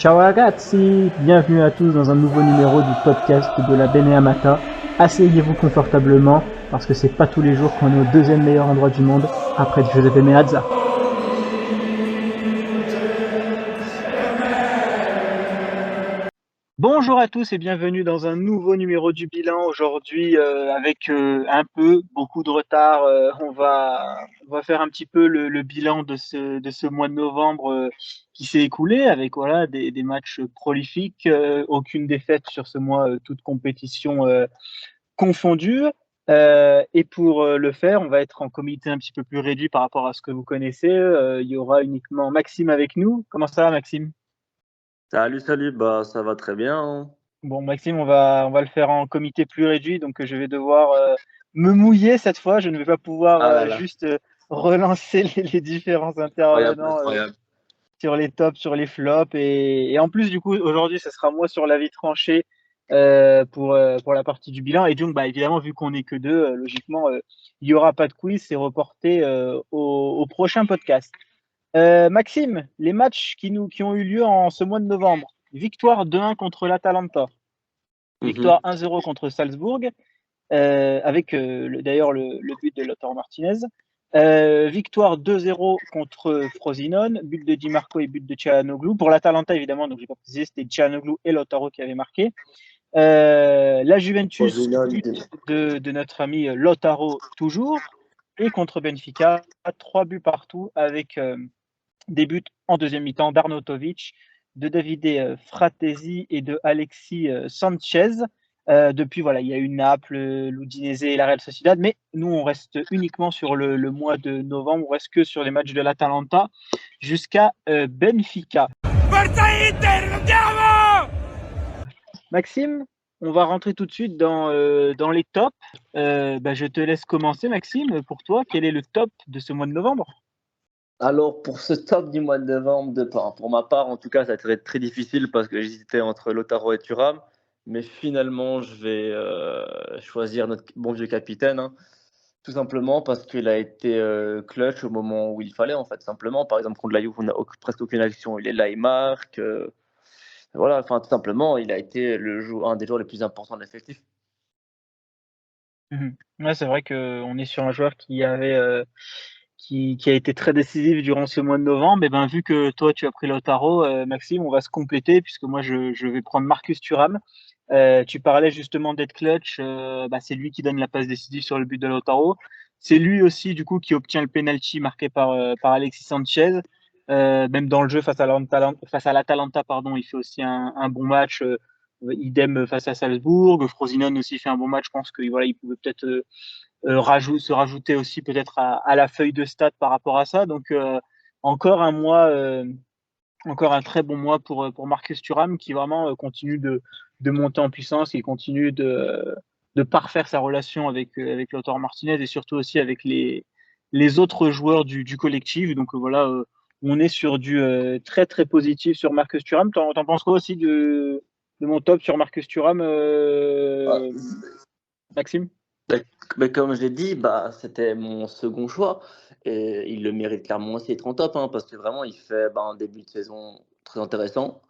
Ciao ragazzi, bienvenue à tous dans un nouveau numéro du podcast de la Beneamata. Asseyez-vous confortablement parce que c'est pas tous les jours qu'on est au deuxième meilleur endroit du monde après Giuseppe Meazza. Bonjour à tous et bienvenue dans un nouveau numéro du bilan. Aujourd'hui, avec beaucoup de retard, on va faire un petit peu le bilan de ce mois de novembre qui s'est écoulé avec voilà des matchs prolifiques, aucune défaite sur ce mois, toutes compétitions confondues. Et pour le faire, on va être en comité un petit peu plus réduit par rapport à ce que vous connaissez. Il y aura uniquement Maxime avec nous. Comment ça va, Maxime? Salut, salut, bah ça va très bien, hein. Bon, Maxime, on va le faire en comité plus réduit, donc je vais devoir me mouiller cette fois. Je ne vais pas pouvoir Ah là là, juste relancer les différents incroyable, intervenants incroyable. sur les tops, sur les flops. Et en plus, du coup, aujourd'hui, ce sera moi sur l'avis tranché pour la partie du bilan. Et donc, bah, évidemment, vu qu'on n'est que deux, logiquement, il n'y aura pas de quiz, c'est reporté au prochain podcast. Maxime, les matchs qui ont eu lieu en ce mois de novembre. Victoire 2-1 contre l'Atalanta. Victoire Mhm. 1-0 contre Salzbourg, avec d'ailleurs le but de Lautaro Martinez. Victoire 2-0 contre Frosinone, but de Di Marco et but de Çalhanoğlu. Pour l'Atalanta, évidemment, donc j'ai pas précisé, c'était Çalhanoğlu et Lautaro qui avaient marqué. La Juventus, Frosinone, but de notre ami Lautaro toujours. Et contre Benfica, 3 buts partout avec des buts en deuxième mi-temps d'Arnautovic, de Davide Fratesi et de Alexis Sanchez. Depuis, voilà, il y a eu Naples, l'Udinese et la Real Sociedad, mais nous, on reste uniquement sur le mois de novembre, on reste que sur les matchs de l'Atalanta jusqu'à Benfica. Maxime, on va rentrer tout de suite dans les tops. Je te laisse commencer, Maxime. Pour toi, quel est le top de ce mois de novembre? Alors pour ce top du mois de novembre, pour ma part en tout cas, ça a été très difficile parce que j'hésitais entre Lautaro et Thuram, mais finalement je vais choisir notre bon vieux capitaine, hein. Tout simplement parce qu'il a été clutch au moment où il fallait en fait, simplement. Par exemple contre la Juve, on n'a presque aucune action, il est là, il marque. Voilà, enfin tout simplement, il a été un des joueurs les plus importants de l'effectif. Mmh. Ouais, c'est vrai qu'on est sur un joueur qui a été très décisif durant ce mois de novembre. Et ben, vu que toi, tu as pris Lautaro, Maxime, on va se compléter puisque moi, je vais prendre Marcus Thuram. Tu parlais justement d'être clutch, c'est lui qui donne la passe décisive sur le but de Lautaro. C'est lui aussi, du coup, qui obtient le penalty marqué par Alexis Sanchez. Même dans le jeu face à l'Atalanta, pardon, il fait aussi un bon match, idem face à Salzbourg. Frosinone aussi fait un bon match. Je pense que voilà, il pouvait peut-être se rajouter aussi peut-être à la feuille de stats par rapport à ça. Donc encore un mois, encore un très bon mois pour Marcus Thuram qui vraiment continue de monter en puissance, qui continue de parfaire sa relation avec Lautaro Martinez et surtout aussi avec les autres joueurs du collectif. Donc voilà, on est sur du très très positif sur Marcus Thuram. T'en penses quoi aussi de mon top sur Marcus Thuram, Ah, Maxime? mais comme je l'ai dit, c'était mon second choix et il le mérite clairement aussi d'être en top, hein, parce que vraiment il fait un début de saison très intéressant.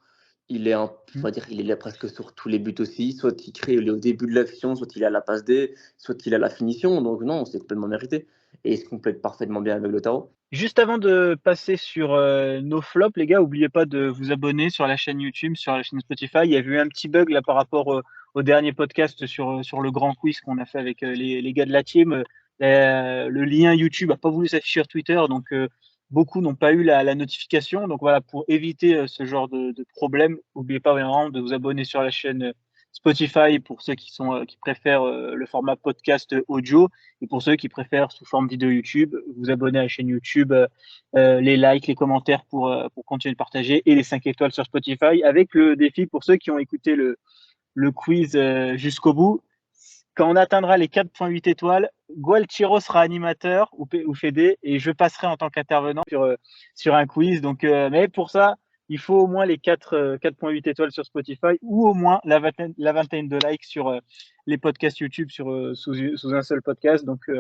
On va dire, il est là presque sur tous les buts aussi. Soit il crée au début de l'action, soit il a la passe D, soit il a la finition. Donc non, c'est complètement mérité et il se complète parfaitement bien avec Lautaro. Juste avant de passer sur nos flops, les gars, n'oubliez pas de vous abonner sur la chaîne YouTube, sur la chaîne Spotify. Il y a eu un petit bug là par rapport au dernier podcast sur le grand quiz qu'on a fait avec les gars de la team. Le lien YouTube n'a pas voulu s'afficher sur Twitter, donc beaucoup n'ont pas eu la notification. Donc voilà, pour éviter ce genre de problème, n'oubliez pas vraiment de vous abonner sur la chaîne Spotify pour ceux qui préfèrent le format podcast audio. Et pour ceux qui préfèrent sous forme vidéo YouTube, vous abonnez à la chaîne YouTube, les likes, les commentaires pour continuer de partager et les 5 étoiles sur Spotify avec le défi pour ceux qui ont écouté le quiz jusqu'au bout. Quand on atteindra les 4,8 étoiles, Gualtiero sera animateur ou Fédé et je passerai en tant qu'intervenant sur un quiz. Donc, mais pour ça, il faut au moins les 4,8 étoiles sur Spotify ou au moins la vingtaine de likes sur les podcasts YouTube sous un seul podcast. Donc,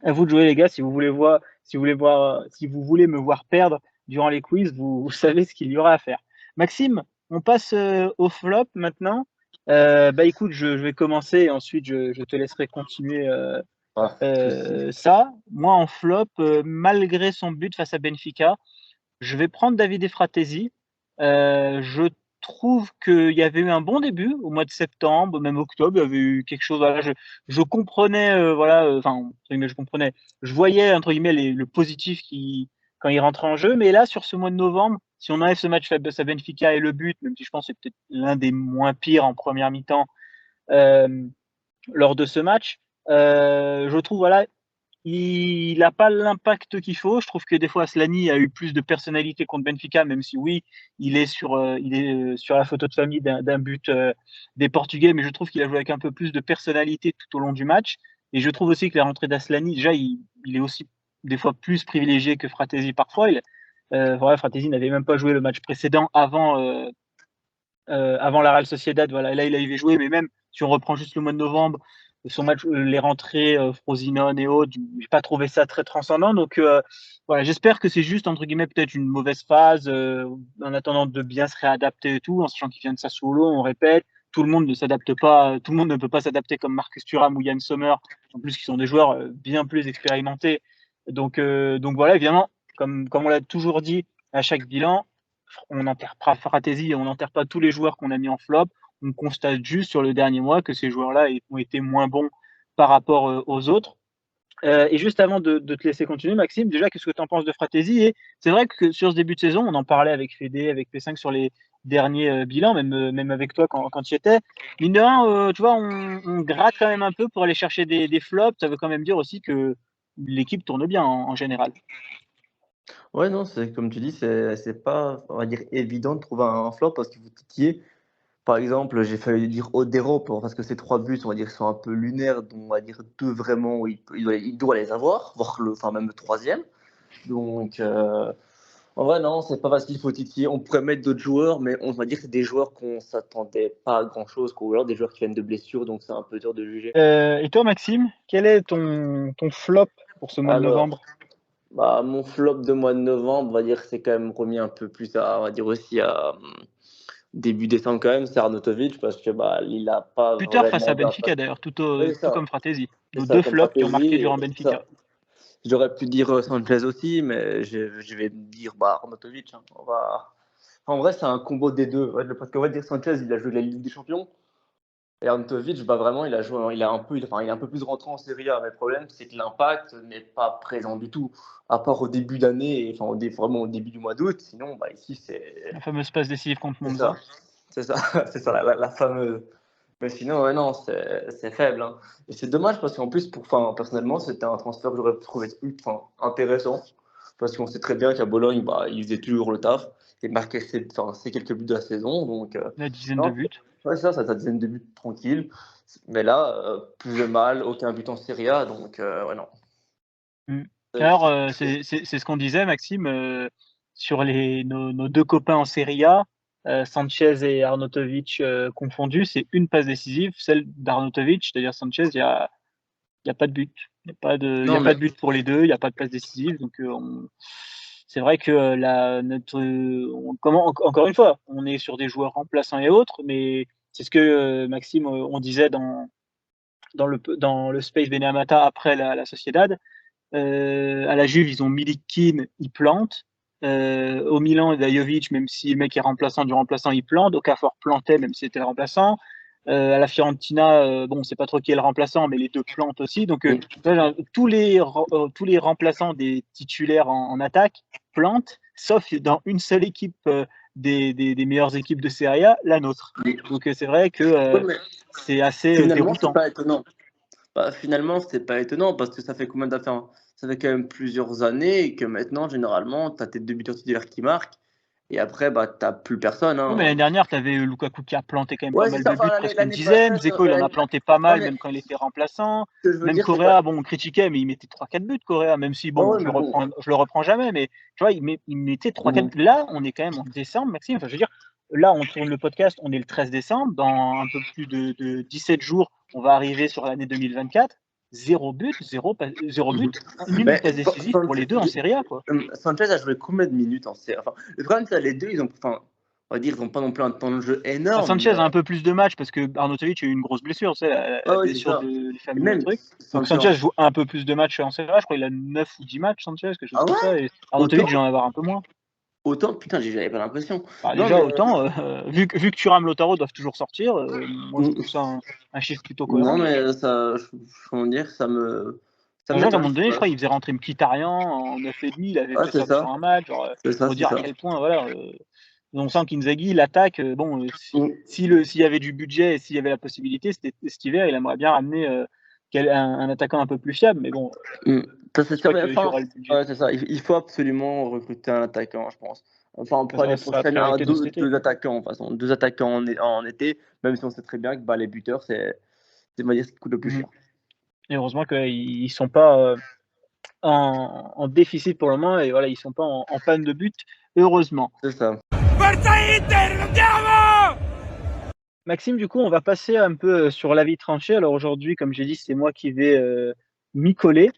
à vous de jouer, les gars. Si vous voulez me voir perdre durant les quiz, vous savez ce qu'il y aura à faire. Maxime, On passe au flop maintenant. Bah écoute, je vais commencer et ensuite je te laisserai continuer Ah, souci. ça. Moi, en flop, malgré son but face à Benfica, je vais prendre Davide Fratesi. Je trouve qu'il y avait eu un bon début au mois de septembre, même octobre, il y avait eu quelque chose. Voilà, je comprenais, voilà, enfin, entre guillemets, je comprenais. Je voyais entre guillemets le positif qui quand il rentrait en jeu, mais là, sur ce mois de novembre, si on enlève ce match face à Benfica et le but, même si je pense que c'est peut-être l'un des moins pires en première mi-temps lors de ce match, je trouve voilà, il n'a pas l'impact qu'il faut. Je trouve que des fois, Aslani a eu plus de personnalité contre Benfica, même si oui, il est sur la photo de famille d'un but des Portugais, mais je trouve qu'il a joué avec un peu plus de personnalité tout au long du match. Et je trouve aussi que la rentrée d'Aslani, déjà, il est aussi des fois plus privilégié que Fratesi parfois. Voilà, Fratesi n'avait même pas joué le match précédent avant la Real Sociedad. Voilà, et là, il avait joué, mais même si on reprend juste le mois de novembre, son match, les rentrées, Frosinone et autres, j'ai pas trouvé ça très transcendant. Donc voilà, j'espère que c'est juste entre guillemets peut-être une mauvaise phase, en attendant de bien se réadapter et tout, en sachant qu'il vient de Sassuolo, on répète. Tout le monde ne s'adapte pas, tout le monde ne peut pas s'adapter comme Marcus Thuram ou Yann Sommer, en plus qui sont des joueurs bien plus expérimentés. Donc voilà, évidemment, comme on l'a toujours dit à chaque bilan, on n'enterre pas Fratesi, on n'enterre pas tous les joueurs qu'on a mis en flop. On constate juste sur le dernier mois que ces joueurs-là ont été moins bons par rapport aux autres. Et juste avant de te laisser continuer, Maxime, déjà, qu'est-ce que tu en penses de Fratesi? Et c'est vrai que sur ce début de saison, on en parlait avec Fédé, avec P5 sur les derniers bilans, même avec toi quand tu y étais. Mine de rien, tu vois, on gratte quand même un peu pour aller chercher des flops. Ça veut quand même dire aussi que l'équipe tourne bien en général. Ouais, non, c'est comme tu dis, c'est pas, on va dire, évident de trouver un flop parce qu'il faut titiller. Par exemple, j'ai failli dire Odero parce que ces 3 buts, on va dire, sont un peu lunaires, dont on va dire 2 vraiment où il doit les avoir, voire enfin même le troisième. Donc, en vrai, non, c'est pas facile, il faut titiller. On pourrait mettre d'autres joueurs, mais on va dire que c'est des joueurs qu'on s'attendait pas à grand-chose, ou alors des joueurs qui viennent de blessures, donc c'est un peu dur de juger. Et toi, Maxime, quel est ton flop pour ce mois de Alors, novembre? bah, mon flop de mois de novembre, on va dire que c'est quand même remis un peu plus à, on va dire aussi à début décembre quand même, c'est Arnautovic, parce que bah, il a pas Buteur face à vraiment Benfica d'impact. d'ailleurs, Oui, c'est tout ça, comme Fratesi. c'est Nos ça, deux comme flops qui ont marqué stratégie, durant c'est ça. Benfica. J'aurais pu dire Sanchez aussi, mais je vais dire bah, Arnautovic. Hein. En vrai, c'est un combo des deux. Ouais, parce qu'on va dire Sanchez, il a joué la Ligue des Champions. Et Arnautovic, bah, vraiment, il est un peu plus rentré en Serie A. Mais le problème, c'est que l'impact n'est pas présent du tout. À part au début d'année, enfin, vraiment au début du mois d'août. Sinon, bah, ici, La fameuse passe décisive contre c'est ça. Monza. C'est ça, c'est ça, la fameuse. Mais sinon, ouais, non, c'est faible. Hein. Et c'est dommage parce qu'en plus, personnellement, c'était un transfert que j'aurais trouvé intéressant. Parce qu'on sait très bien qu'à Bologne, bah, il faisait toujours le taf. Il marquait ses quelques buts de la saison. Donc, La dizaine de non, buts. ouais, ça dizaine de buts tranquille. Mais là, plus de mal, aucun but en Serie A. Donc, ouais, non. Mm. Euh, Alors, c'est ce qu'on disait, Maxime, sur nos deux copains en Serie A, Sanchez et Arnautovic confondus, c'est une passe décisive, celle d'Arnautovic, c'est-à-dire Sanchez, il y a pas de but. Il y Non, a pas mais de but pour les deux, il y a pas de passe décisive. Donc, c'est vrai que encore une fois, on est sur des joueurs remplaçants et autres, mais c'est ce que Maxime, on disait dans le Space Beneamata après la Sociedad. À la Juve, ils ont Milikin, il plante. Au Milan, il y a Jovic, même si le mec est remplaçant du remplaçant, il plante. Okafor plantait, même si c'était le remplaçant. À la Fiorentina, bon, on sait pas trop qui est le remplaçant, mais les deux plantent aussi. Donc, oui. tous les remplaçants des titulaires en attaque plantent, sauf dans une seule équipe des meilleures équipes de Serie A, la nôtre. Oui. Donc, c'est vrai que Ouais, mais c'est assez finalement, c'est déroutant. pas étonnant. Bah, finalement, c'est pas étonnant parce que ça fait combien d'affaires? Ça fait quand même plusieurs années et que maintenant, généralement, tu as tes deux buteurs titulaires qui marquent et après, bah, t'as plus personne. Oui, mais Hein. l'année dernière, tu avais Lukaku qui a planté quand même pas Ouais, c'est mal ça. de buts, Enfin, presque une l'année dizaine. passée, Dzeko, il en a planté pas ouais, mal, mais même quand il était remplaçant. ce que je veux Même dire, c'est pas. Correa, bon, on critiquait, mais il mettait 3-4 buts, Correa, même si, Ouais, bon, ouais, mais bon. je le reprends jamais, mais tu vois, il mettait 3-4 Mhm. buts. Là, on est quand même en décembre, Maxime. Enfin, je veux dire, là, on tourne le podcast, on est le 13 décembre. Dans un peu plus de 17 jours, on va arriver sur l'année 2024. Zéro Mhm. but, ni une Mais passe décisive pour les deux en Serie A, quoi. Sanchez a joué combien de minutes en série? Enfin, le problème, c'est que les deux, ils ont. Enfin, on va dire, ils n'ont pas non plus un temps de jeu Ah, énorme. Sanchez a un peu plus de matchs parce que Arnautovic a eu une grosse blessure, tu sais, la Ouais, c'est blessure ça. de Et famille, un même truc. Donc Sanchez. Sanchez joue un peu plus de matchs en Serie A, je crois qu'il a 9 ou 10 matchs, Sanchez, quelque chose Ah comme ça. ouais? Et Arnautovic, Autant? il va en avoir un peu moins. Autant? Putain, j'avais pas l'impression. Bah, Non, déjà, mais. autant, vu que Thuram, Lautaro doivent toujours sortir, moi je trouve Mm, ça un chiffre plutôt non, cohérent. mais ça. Comment dire? Ça Bah, genre, à un moment m'étonne. donné, je crois qu'il faisait rentrer Mkhitaryan en 9,5, il avait Ouais, fait c'est ça sur ça. un match, genre, C'est ça, pour c'est dire à ça. quel point, voilà, on sent qu'Inzaghi, l'attaque, bon, Mm, s'il y avait du budget et s'il y avait la possibilité, cet hiver, il aimerait bien ramener un attaquant un peu plus fiable, mais bon, mm. Ça, je c'est pense sûr, pas mais qu'il y enfin, aura le budget. ouais, c'est ça. Il faut absolument recruter un attaquant, je pense. Enfin, pour l'année Ça sera la prochaine, priorité de cet été. deux attaquants, de toute façon. Deux attaquants en été, même si on sait très bien que bah, les buteurs, on va dire, ce qui coûte le plus Mhm. cher. Et heureusement qu'ils sont pas en déficit pour le moment, et voilà, ils sont pas en panne de but, heureusement. C'est ça. Maxime, du coup, on va passer un peu sur l'avis tranché. Alors aujourd'hui, comme j'ai dit, c'est moi qui vais m'y coller.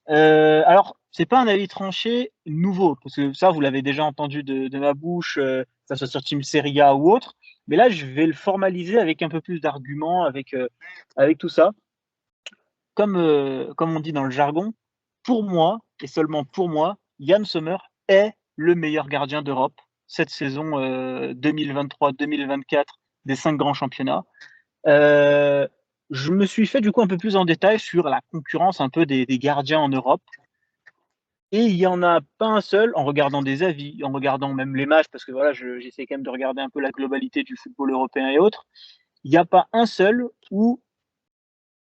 Alors, c'est pas un avis tranché nouveau, parce que ça, vous l'avez déjà entendu de ma bouche, que ça soit sur Team Serie A ou autre. Mais là, je vais le formaliser avec un peu plus d'arguments, avec tout ça. Comme on dit dans le jargon, pour moi, et seulement pour moi, Yann Sommer est le meilleur gardien d'Europe cette saison 2023-2024 des 5 grands championnats. Heu, je me suis fait du coup un peu plus en détail sur la concurrence un peu des gardiens en Europe, et il y en a pas un seul, en regardant des avis, en regardant même les matchs, parce que voilà, j'essaie quand même de regarder un peu la globalité du football européen et autres. Il y a pas un seul où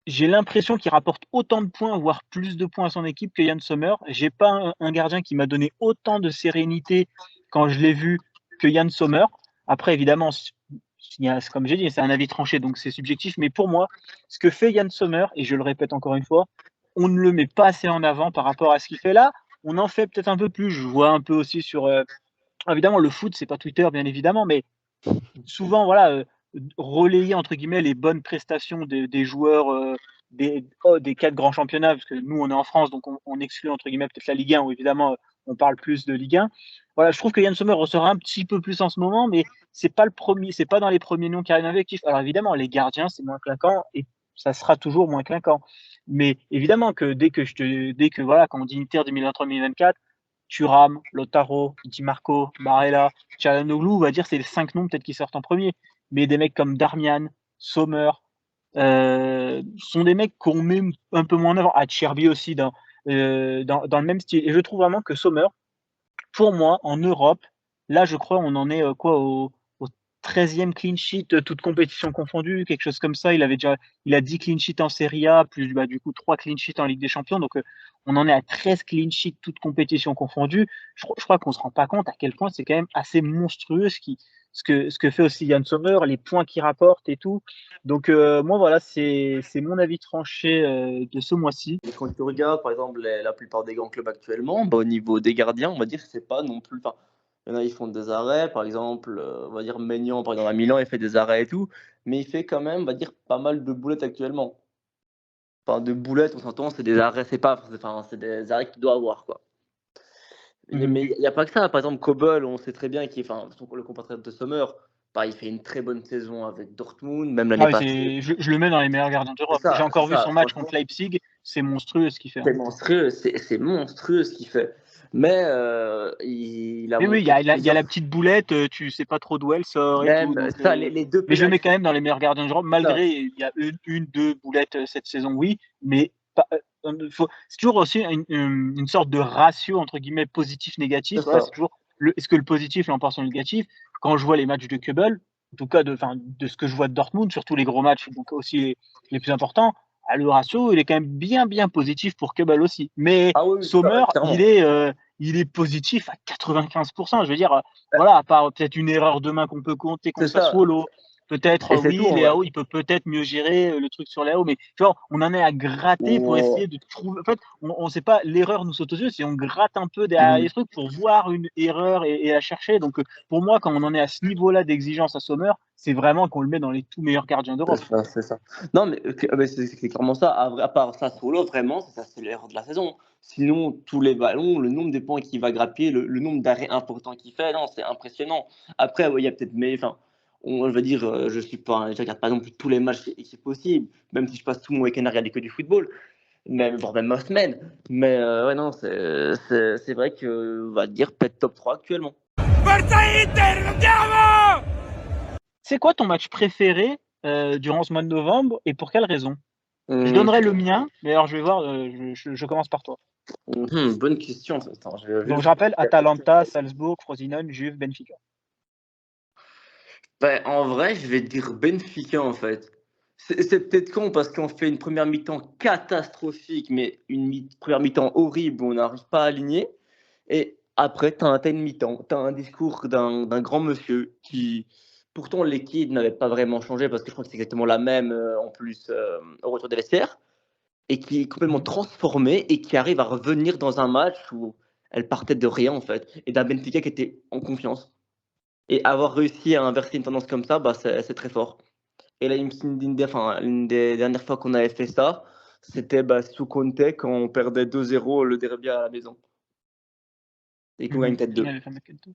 j'ai l'impression qu'il rapporte autant de points, voire plus de points à son équipe que Yann Sommer. J'ai pas un gardien qui m'a donné autant de sérénité quand je l'ai vu que Yann Sommer. Après, évidemment, comme j'ai dit, c'est un avis tranché, donc c'est subjectif. Mais pour moi, ce que fait Yann Sommer, et je le répète encore une fois, on ne le met pas assez en avant par rapport à ce qu'il fait là. On en fait peut-être un peu plus. Je vois un peu aussi sur. Évidemment, le foot, c'est pas Twitter, bien évidemment, mais souvent, voilà, relayer entre guillemets «les bonnes prestations» des joueurs, des 4 grands championnats, parce que nous, on est en France, donc on exclut entre guillemets peut-être la Ligue 1 où évidemment, on parle plus de Ligue 1. Voilà, je trouve que Yann Sommer ressort un petit peu plus en ce moment, mais c'est pas dans les premiers noms qui arrivent dans l'effectif. Alors évidemment, les gardiens, c'est moins clinquant et ça sera toujours moins clinquant. Mais évidemment que dès que voilà, quand on dit Inter 2023-2024, Thuram, Lautaro, Di Marco, Barella, Çalhanoğlu, on va dire c'est les 5 noms peut-être qui sortent en premier. Mais des mecs comme Darmian, Sommer, sont des mecs qu'on met un peu moins en avant. Acerbi aussi dans le même style. Et je trouve vraiment que Sommer, pour moi, en Europe, là, je crois, on en est, quoi, au 13e clean sheet, toutes compétitions confondues, quelque chose comme ça. Il a 10 clean sheets en Serie A, plus, bah, du coup, 3 clean sheets en Ligue des Champions. Donc, on en est à 13 clean sheets, toutes compétitions confondues. Je crois qu'on se rend pas compte à quel point c'est quand même assez monstrueux ce que fait aussi Yann Sommer, les points qu'il rapporte et tout. Donc, moi, voilà, c'est mon avis tranché, de ce mois-ci. Et quand tu regardes, par exemple, la plupart des grands clubs actuellement, bah, au niveau des gardiens, on va dire que c'est pas non plus. Enfin, il y en a, ils font des arrêts, par exemple, on va dire Maignan, par exemple, à Milan, il fait des arrêts et tout, mais il fait quand même, on va dire, pas mal de boulettes actuellement. Enfin, de boulettes, on s'entend, c'est des arrêts, c'est des arrêts qu'il doit avoir, quoi. Mmh. Mais il n'y a pas que ça. Par exemple, Kobel, on sait très bien qu'il est, enfin, le compatriote de Sommer, bah, il fait une très bonne saison avec Dortmund, même l'année Ah oui, passée. je le mets dans les meilleurs gardiens d'Europe. J'ai C'est encore vu ça, son match franchement. contre Leipzig, c'est monstrueux ce qu'il fait, hein. C'est monstrueux ce qu'il fait. Mais il a Oui, oui, montré il y a la plusieurs. petite boulette, tu sais pas trop d'où elle sort et tout, Même donc ça, les deux mais je le mets quand pénaltys. même dans les meilleurs gardiens d'Europe, Ça, malgré il y a 2 boulettes, cette saison, oui, mais pas, c'est toujours aussi une sorte de «ratio» entre guillemets c'est positif-négatif. Voilà, ça. c'est toujours est-ce que le positif l'emporte sur le négatif? Quand je vois les matchs de Kebel, en tout cas de ce que je vois de Dortmund, surtout les gros matchs, donc aussi les plus importants, ah le ratio, il est quand même bien, bien positif pour Kebel aussi. Mais Ah oui, oui, Sommer, clairement. il est positif à 95. Je veux dire, voilà, à part peut-être une erreur de main qu'on peut compter C'est contre ça. Sassuolo, Peut-être, Et c'est tout oui, en les vrai. AO, il peut peut-être mieux gérer le truc sur les AO, mais tu vois, on en est à gratter pour Ouais. essayer de trouver. En fait, on sait pas, l'erreur nous saute aux yeux, si on gratte un peu derrière les Mhm. trucs pour voir une erreur et la chercher. Donc, pour moi, quand on en est à ce niveau-là d'exigence à Sommer, c'est vraiment qu'on le met dans les tout meilleurs gardiens C'est d'Europe. ça, c'est ça. Non, mais c'est clairement ça. À part ça, solo, vraiment, c'est ça, c'est l'erreur de la saison. Sinon, tous les ballons, le nombre de points qu'il va grappiller, le nombre d'arrêts importants qu'il fait, non, c'est impressionnant. Après, ouais, il y a peut-être, mais enfin, je veux dire, je regarde pas non plus tous les matchs équipes possibles, même si je passe tout mon week-end à regarder que du football, même, voire même ma semaine. Mais ouais, non, c'est vrai que, on va dire, peut-être top 3 actuellement. Forza Inter, andiamo! C'est quoi ton match préféré durant ce mois de novembre et pour quelle raison? Je Hum, donnerai le mien, mais alors je vais voir, je commence par toi. bonne question. Attends, je vais Donc, je juste. rappelle Atalanta, Salzbourg, Frosinone, Juve, Benfica. Ben, en vrai, je vais dire Benfica en fait. C'est peut-être con parce qu'on fait une première mi-temps catastrophique, mais première mi-temps horrible où on n'arrive pas à aligner. Et après, t'as une mi-temps, t'as un discours d'un grand monsieur qui, pourtant, l'équipe n'avait pas vraiment changé parce que je crois que c'est exactement la même en plus au retour des vestiaires, et qui est complètement Mhm. transformée et qui arrive à revenir dans un match où elle partait de rien en fait, et d'un Benfica qui était en confiance. Et avoir réussi à inverser une tendance comme ça, bah, c'est très fort. Et là, une des dernières fois qu'on avait fait ça, c'était bah, sous Conte quand on perdait 2-0 le derby à la maison et qu'on gagne Mhm. peut-être Il 2. avait fait Macento.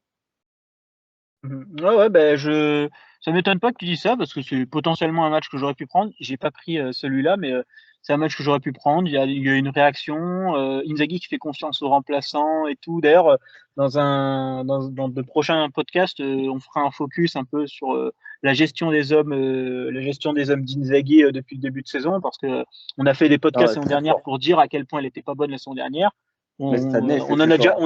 Mhm. Ouais, ouais, ben ça m'étonne pas que tu dis ça parce que c'est potentiellement un match que j'aurais pu prendre. J'ai pas pris celui-là, mais c'est un match que j'aurais pu prendre. Il y a une réaction. Inzaghi qui fait confiance aux remplaçants et tout. D'ailleurs, dans de prochains podcasts, on fera un focus un peu sur la gestion des hommes d'Inzaghi depuis le début de saison, parce que on a fait des Ah podcasts ouais, l'année très dernière fort. pour dire à quel point elle était pas bonne la saison dernière. Mais cette année, c'est On en très a déjà, fort.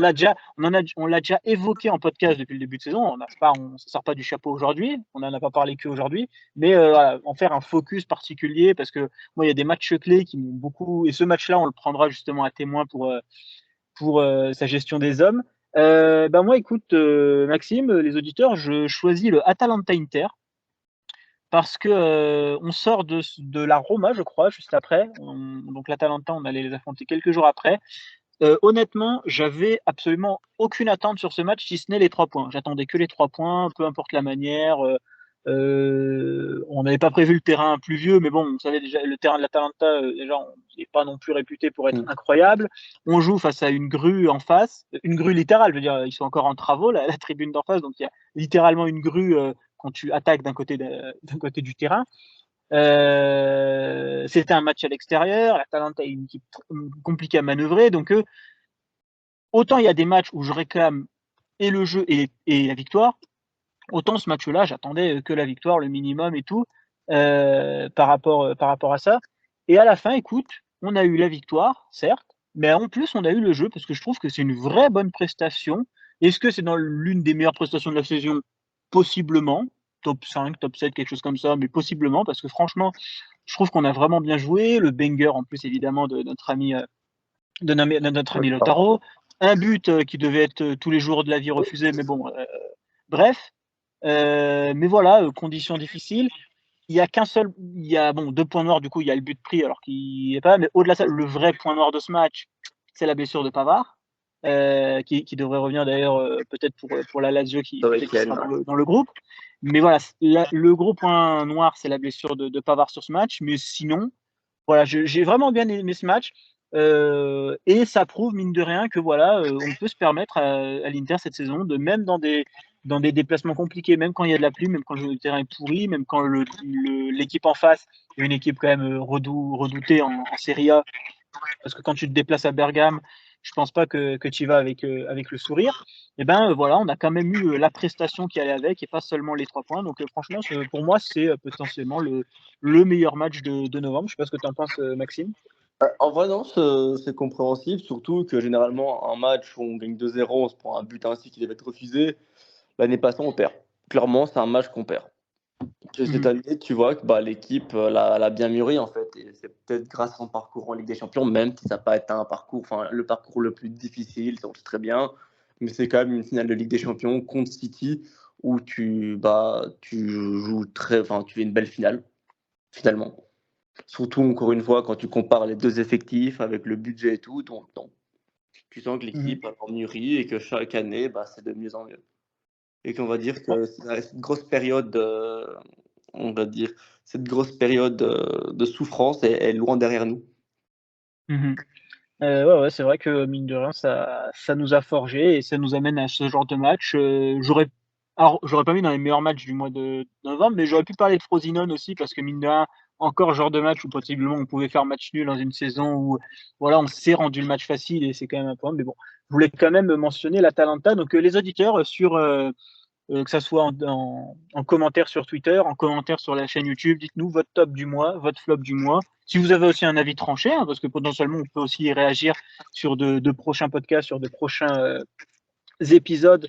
on l'a déjà évoqué en podcast depuis le début de saison. On sort pas du chapeau aujourd'hui. On n'en a pas parlé qu'aujourd'hui. Mais voilà, en faire un focus particulier parce que moi, il y a des matchs clés qui m'ont beaucoup. Et ce match-là, on le prendra justement à témoin pour sa gestion des hommes. Ben moi, écoute, Maxime, les auditeurs, je choisis le Atalanta Inter parce que on sort de la Roma, je crois, juste après. Donc l'Atalanta, on allait les affronter quelques jours après. Honnêtement, j'avais absolument aucune attente sur ce match, si ce n'est les 3 points. J'attendais que les 3 points, peu importe la manière. On n'avait pas prévu le terrain pluvieux, mais bon, on savait déjà le terrain de l'Atalanta, déjà, il n'est pas non plus réputé pour être Mm. incroyable. On joue face à une grue en face, une grue littérale, je veux dire, ils sont encore en travaux, la tribune d'en face, donc il y a littéralement une grue quand tu attaques d'un côté du terrain. C'était un match à l'extérieur, l'Atalanta est une équipe compliquée à manœuvrer, donc autant il y a des matchs où je réclame et le jeu et la victoire, autant ce match-là, j'attendais que la victoire, le minimum et tout, par rapport à ça. Et à la fin, écoute, on a eu la victoire, certes, mais en plus, on a eu le jeu parce que je trouve que c'est une vraie bonne prestation. Est-ce que c'est dans l'une des meilleures prestations de la saison? Possiblement. Top 5, top 7, quelque chose comme ça, mais possiblement, parce que franchement, je trouve qu'on a vraiment bien joué. Le banger, en plus, évidemment, de notre Ouais, ami pardon. Lautaro. Un but qui devait être tous les jours de la vie refusé, mais bon, bref. Mais voilà, conditions difficiles. Il y a qu'un seul, il y a bon 2 points noirs, du coup, il y a le but pris alors qu'il est pas, mais au-delà de ça, le vrai point noir de ce match, c'est la blessure de Pavard, qui devrait revenir d'ailleurs peut-être pour la Lazio qui Ce peut-être qui week-end, sera ouais. dans le groupe. Mais voilà, le gros point noir, c'est la blessure de Pavard sur ce match. Mais sinon, voilà, j'ai vraiment bien aimé ce match. Et ça prouve, mine de rien, que voilà, on peut se permettre à l'Inter cette saison de même dans des déplacements compliqués, même quand il y a de la pluie, même quand le terrain est pourri, même quand l'équipe en face est une équipe quand même redoutée en Serie A, parce que quand tu te déplaces à Bergame, je pense pas que tu y vas avec le sourire. Et ben voilà, on a quand même eu la prestation qui allait avec et pas seulement les 3 points. Donc franchement, pour moi, c'est potentiellement le meilleur match de novembre. Je sais pas ce que tu en penses, Maxime. En vrai, non, c'est compréhensible, surtout que généralement, un match où on gagne 2-0, on se prend un but ainsi qui devait être refusé. L'année passée, on perd. Clairement, c'est un match qu'on perd. Que cette Mhm. année, tu vois que bah, l'équipe l'a bien mûri en fait. Et c'est peut-être grâce à son parcours en Ligue des Champions, même si ça n'a pas été un parcours, enfin le parcours le plus difficile, c'est très bien. Mais c'est quand même une finale de Ligue des Champions contre City. où tu joues tu fais une belle finale, finalement. Surtout, encore une fois, quand tu compares les deux effectifs avec le budget et tout, donc tu sens que l'équipe a mûri et que chaque année, c'est de mieux en mieux. Et qu'on va dire que cette grosse période, de souffrance est loin derrière nous. Ouais, c'est vrai que mine de rien, ça nous a forgé et ça nous amène à ce genre de match. J'aurais pas mis dans les meilleurs matchs du mois de novembre, mais j'aurais pu parler de Frosinone aussi parce que mine de rien, encore genre de match où possiblement on pouvait faire match nul dans une saison où voilà, on s'est rendu le match facile et c'est quand même un point. Mais bon, je voulais quand même mentionner l'Atalanta. Donc les auditeurs que ça soit en commentaire sur Twitter, en commentaire sur la chaîne YouTube, dites-nous votre top du mois, votre flop du mois. Si vous avez aussi un avis tranché, parce que potentiellement on peut aussi réagir sur de prochains podcasts, sur de prochains épisodes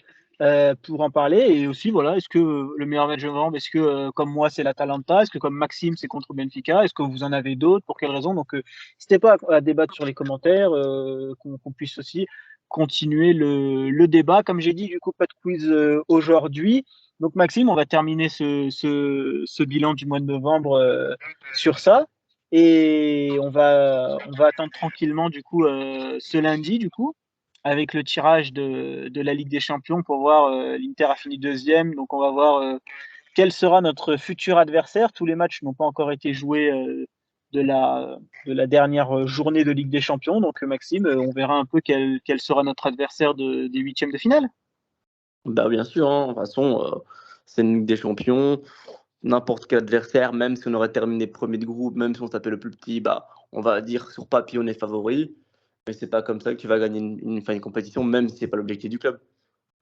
pour en parler. Et aussi, voilà, est-ce que le meilleur match de novembre, est-ce que comme moi c'est l'Atalanta, est-ce que comme Maxime c'est contre Benfica, est-ce que vous en avez d'autres, pour quelles raisons? Donc n'hésitez pas à débattre sur les commentaires, qu'on puisse aussi continuer le débat. Comme j'ai dit, du coup, pas de quiz aujourd'hui. Donc Maxime, on va terminer ce bilan du mois de novembre sur ça. Et on va attendre tranquillement du coup ce lundi du coup avec le tirage de la Ligue des Champions pour voir l'Inter a fini deuxième. Donc on va voir quel sera notre futur adversaire. Tous les matchs n'ont pas encore été joués de la dernière journée de Ligue des Champions. Donc Maxime, on verra un peu quel sera notre adversaire des huitièmes de finale. Bien sûr, hein. De toute façon, c'est une Ligue des Champions. N'importe quel adversaire, même si on aurait terminé premier de groupe, même si on s'appelle le plus petit, on va dire sur papier on est favori. Mais c'est pas comme ça que tu vas gagner une compétition, même si c'est pas l'objectif du club.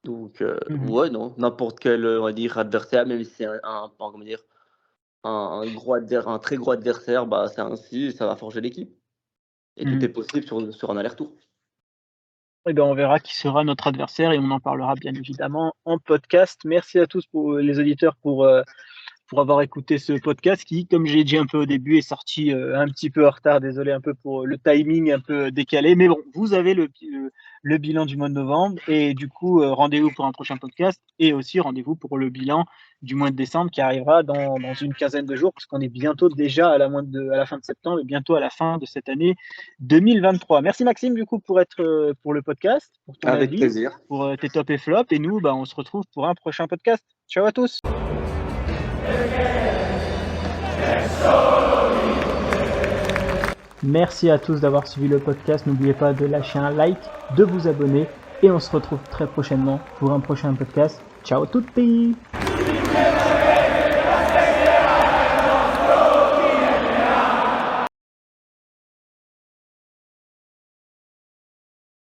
Donc, ouais, non, n'importe quel, on va dire, adversaire, même si c'est un très gros adversaire, c'est ainsi, ça va forger l'équipe. Et tout est possible sur un aller-retour. Eh bien, on verra qui sera notre adversaire et on en parlera bien évidemment en podcast. Merci à tous pour les auditeurs pour avoir écouté ce podcast qui, comme j'ai dit un peu au début, est sorti un petit peu en retard. Désolé un peu pour le timing un peu décalé. Mais bon, vous avez le bilan du mois de novembre et du coup, rendez-vous pour un prochain podcast et aussi rendez-vous pour le bilan du mois de décembre qui arrivera dans une quinzaine de jours parce qu'on est bientôt déjà à la fin de septembre et bientôt à la fin de cette année 2023. Merci Maxime du coup pour être pour le podcast, pour ton Avec avis, plaisir. pour tes top et flop et nous, on se retrouve pour un prochain podcast. Ciao à tous. Merci à tous d'avoir suivi le podcast. N'oubliez pas de lâcher un like, de vous abonner et on se retrouve très prochainement pour un prochain podcast. Ciao tutti!